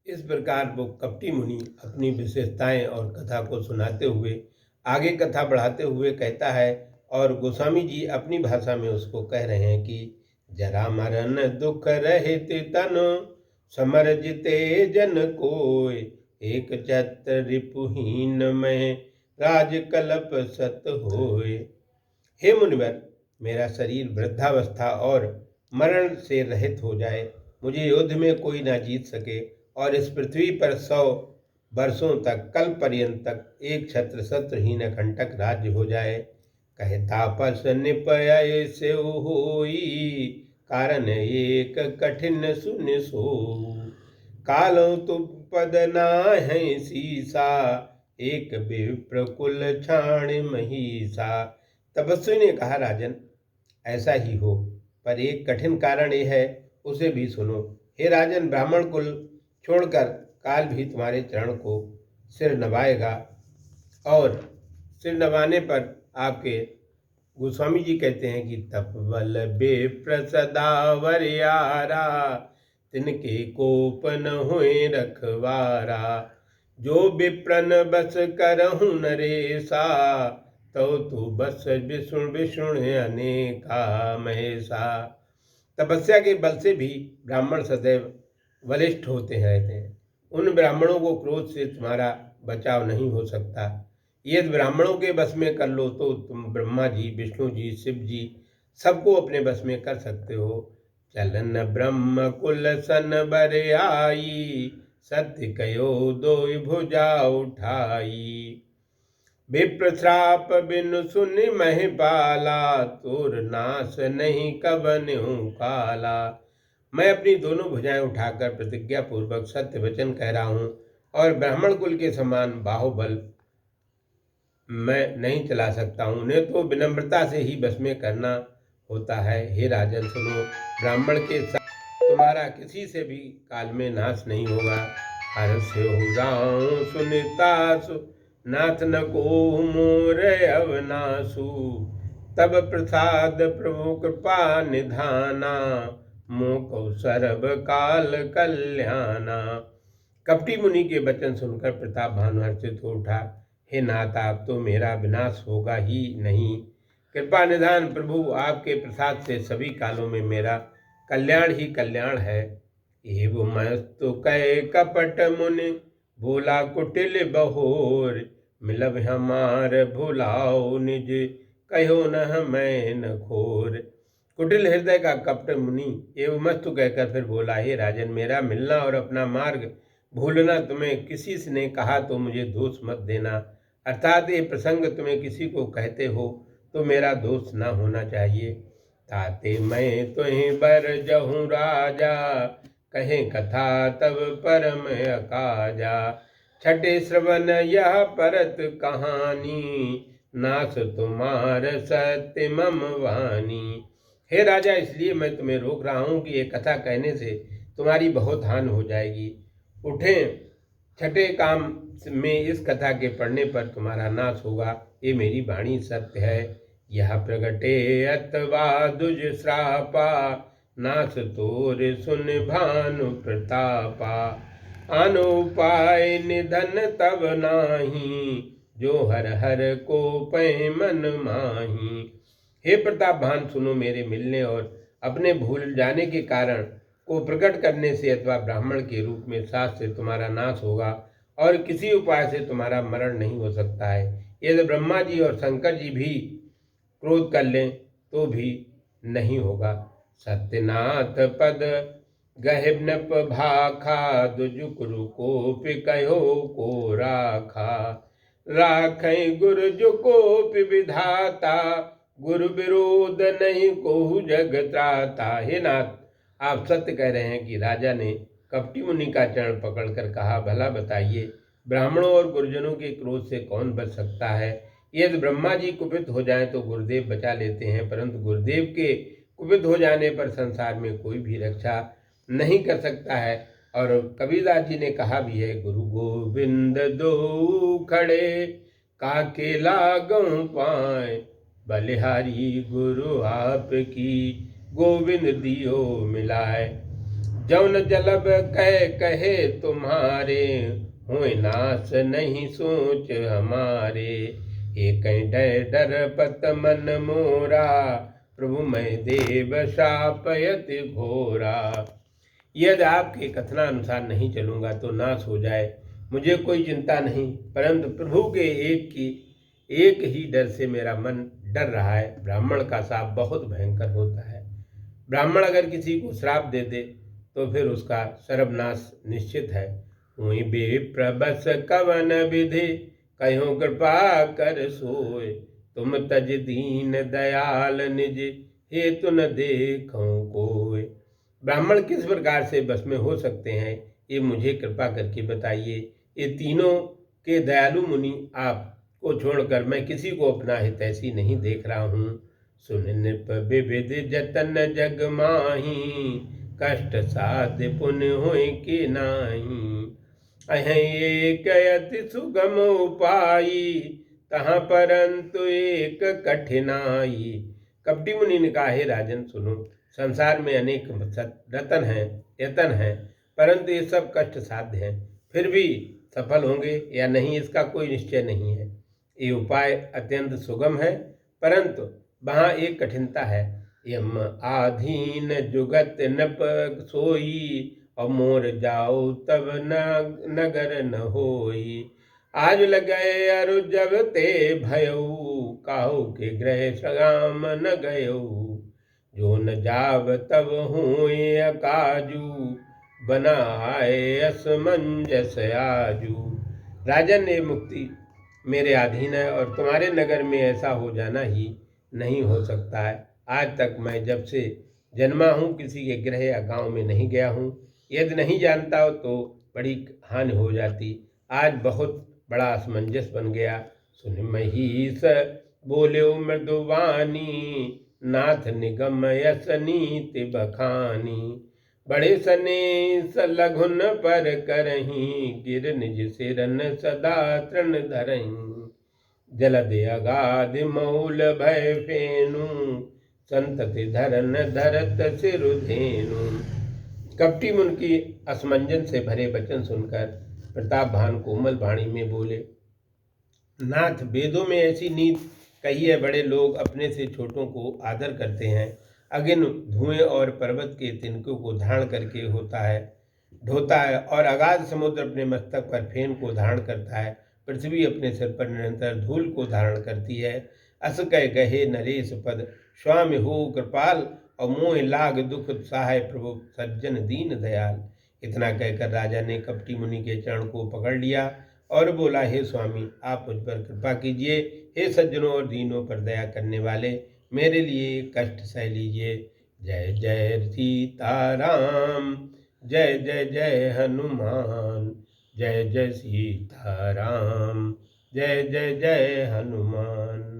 इस प्रकार वो कपटी मुनि अपनी विशेषताएं और कथा को सुनाते हुए आगे कथा बढ़ाते हुए कहता है, और गोस्वामी जी अपनी भाषा में उसको कह रहे हैं कि जरा मरण दुख रहित तनु समर जिते जन कोय एक छत्र रिपुहीन में राज कल्प सत होय। हे मुनिवर, मेरा शरीर वृद्धावस्था और मरण से रहित हो जाए, मुझे युद्ध में कोई ना जीत सके और इस पृथ्वी पर 100 वर्षों तक कल पर्यंत तक एक छत्र शत्रुहीन अकंटक राज्य हो जाए। कहे तापस निपय से होई कारण एक कठिन सुन सो कालो तुम पद है सीसा एक विप्रकुल छाण महिषा। तपस्वी ने कहा, राजन ऐसा ही हो, पर एक कठिन कारण यह है, उसे भी सुनो। हे राजन, ब्राह्मण कुल छोड़कर काल भी तुम्हारे चरण को सिर नवाएगा, और सिर नवाने पर आपके गोस्वामी जी कहते हैं कि तप बल बेप्र सदावर यारा तिनके कोप न हुए रखवारा जो विप्रन बस करहु नरेसा तो बस विष्णु विष्णु अनेका महेशा। तपस्या के बल से भी ब्राह्मण सदैव बलिष्ठ होते रहते हैं। उन ब्राह्मणों को क्रोध से तुम्हारा बचाव नहीं हो सकता। यदि ब्राह्मणों के बस में कर लो तो तुम ब्रह्मा जी, विष्णु जी, शिव जी सबको अपने बस में कर सकते हो। चलन ब्रह्म कुल सन बर आई सत्य कयो दो भुजा उठाई विप्र श्राप बिनु सुन महिपाला तोर नाश नहीं कबन्यु काला। मैं अपनी दोनों भुजाएं उठाकर प्रतिज्ञा पूर्वक सत्य वचन कह रहा हूं, और ब्राह्मण कुल के समान बाहुबल मैं नहीं चला सकता हूं। उन्हें तो विनम्रता से ही बस में करना होता है। हे राजन सुनो, ब्राह्मण के साथ तुम्हारा किसी से भी काल में नाश नहीं होगा। हर्षो राम सुनितासु नाथ न को मोर अवनासु तब प्रसाद प्रभु कृपा निधाना मोको सर्व काल कल्याणा। कपटी मुनि के वचन सुनकर प्रताप भानु हर्षित हो उठा। हे नाथ, आप तो मेरा विनाश होगा ही नहीं। कृपा निधान प्रभु, आपके प्रसाद से सभी कालों में मेरा कल्याण ही कल्याण है। एवं मस्तु कह कपट मुनि भोला कुटिल बहोर मिलब हमार भुलाओ निज कहो न मैं न खोर। कुटिल हृदय का कपट मुनि एवं मस्तु कहकर फिर बोला, हे राजन, मेरा मिलना और अपना मार्ग भूलना तुम्हें किसी ने कहा तो मुझे दोष मत देना। अर्थात ये प्रसंग तुम्हें किसी को कहते हो तो मेरा दोष न होना चाहिए। ताते मैं तुम्हें बर जहूँ राजा कहें कथा तब परम अकाजा छठे श्रवण यह परत कहानी नास तुम्हार सत्य मम वाणी। हे राजा, इसलिए मैं तुम्हें रोक रहा हूँ कि ये कथा कहने से तुम्हारी बहुत हानि हो जाएगी। उठें, छठे काम में इस कथा के पढ़ने पर तुम्हारा नाश होगा। ये मेरी वाणी सत्य है। यह प्रगटे अथवा दुज श्रापा नाश तोर सुन भानु प्रतापा अनुपाय निधन तब नाही जो हर हर को पै मन माही। हे प्रताप भान, सुनो, मेरे मिलने और अपने भूल जाने के कारण को प्रकट करने से अथवा ब्राह्मण के रूप में साथ से तुम्हारा नाश होगा, और किसी उपाय से तुम्हारा मरण नहीं हो सकता है। यदि ब्रह्मा जी और शंकर जी भी क्रोध कर लें तो भी नहीं होगा। सत्यनाथ पद गहिनप भाखा दुजुकुरु कोप कहो को राखा राखें गुरु जो कोप विधाता गुरु विरोध नहीं कोहु जग त्राता। हे नाथ, आप सत्य कह रहे हैं कि राजा ने कपटी मुनि का चरण पकड़कर कहा, भला बताइए, ब्राह्मणों और गुरुजनों के क्रोध से कौन बच सकता है। यदि ब्रह्मा जी कुपित हो जाएं तो गुरुदेव बचा लेते हैं, परंतु गुरुदेव के कुपित हो जाने पर संसार में कोई भी रक्षा नहीं कर सकता है। और कबीरदास जी ने कहा भी है, गुरु गोविंद दो खड़े काके लागूं पाए बलिहारी गुरु आप की गोविंद दियो मिलाए। जौन जलब कह कहे तुम्हारे, हुए नाश नहीं सोच हमारे। एक डर डर पत मन मोरा, प्रभु मैं देव शापयति घोरा। यदि आपके कथनानुसार नहीं चलूँगा तो नाश हो जाए, मुझे कोई चिंता नहीं, परंतु प्रभु के एक ही डर से मेरा मन डर रहा है। ब्राह्मण का शाप बहुत भयंकर होता है। ब्राह्मण अगर किसी को श्राप दे दे तो फिर उसका सर्वनाश निश्चित है। हुई विप्रबस कवन विधि, कहो कृपा कर सोय। तुम तज दीन दयाल निज, हेतु न देखो कोय। ब्राह्मण किस प्रकार से बस में हो सकते हैं, ये मुझे कृपा करके बताइए। ये तीनों के दयालु मुनि आपको छोड़कर मैं किसी को अपना हितैषी नहीं देख रहा हूँ। सुन नृप विविध जतन जग माही, कष्ट साध्य पुण्य होय के नाही। अहें एक अति सुगम उपाई, तहाँ परंतु एक कठिनाई। कपटी मुनि ने कहा, हे राजन सुनो, संसार में अनेक यतन हैं, परंतु ये सब कष्ट साध्य हैं। फिर भी सफल होंगे या नहीं इसका कोई निश्चय नहीं है। ये उपाय अत्यंत सुगम है, परंतु वहाँ एक कठिनता है। यम आधीन जुगत नप सोई, और मोर जाओ तब नगर न होई। आज लगे अरु जब ते भयऊ, काहू के ग्रह सगाम न गयऊ। जो न जाव तब हुए अकाजू, बनाए असमंजस आजू। राजन, ये मुक्ति मेरे अधीन है और तुम्हारे नगर में ऐसा हो जाना ही नहीं हो सकता है। आज तक मैं जब से जन्मा हूँ किसी के गृह या गांव में नहीं गया हूँ। यदि नहीं जानता हो तो बड़ी हानि हो जाती। आज बहुत बड़ा असमंजस बन गया। सुन महिष बोल्यो मृदुवानी, नाथ निगम यस नीति बखानी। बड़े सने लघुन पर करही, गिर निज सिरन सदा तृण धरही। जलद अगाध मौल भय फेनु, संतति धरन धरत सिरुधेनु। कपटी मुनि की असमंजन से भरे वचन सुनकर प्रतापभान कोमल वाणी में बोले, नाथ, वेदों में ऐसी नीति कही है, बड़े लोग अपने से छोटों को आदर करते हैं। अग्नि धुएं और पर्वत के तिनकों को धारण करके ढोता है, और अगाध समुद्र अपने मस्तक पर फेन को धारण करता है। पृथ्वी अपने सिर पर निरंतर धूल को धारण करती है। अस कह गहे नरेश पद, स्वामी हो कृपाल, और मोह लाग दुख सहाय प्रभु सज्जन दीन दयाल। इतना कहकर राजा ने कपटी मुनि के चरण को पकड़ लिया और बोला, हे स्वामी, आप मुझ पर कृपा कीजिए। हे सज्जनों और दीनों पर दया करने वाले, मेरे लिए कष्ट सह लीजिए। जय जय सीताराम, जय जय जय हनुमान। जय जय सीताराम, जय जय जय हनुमान।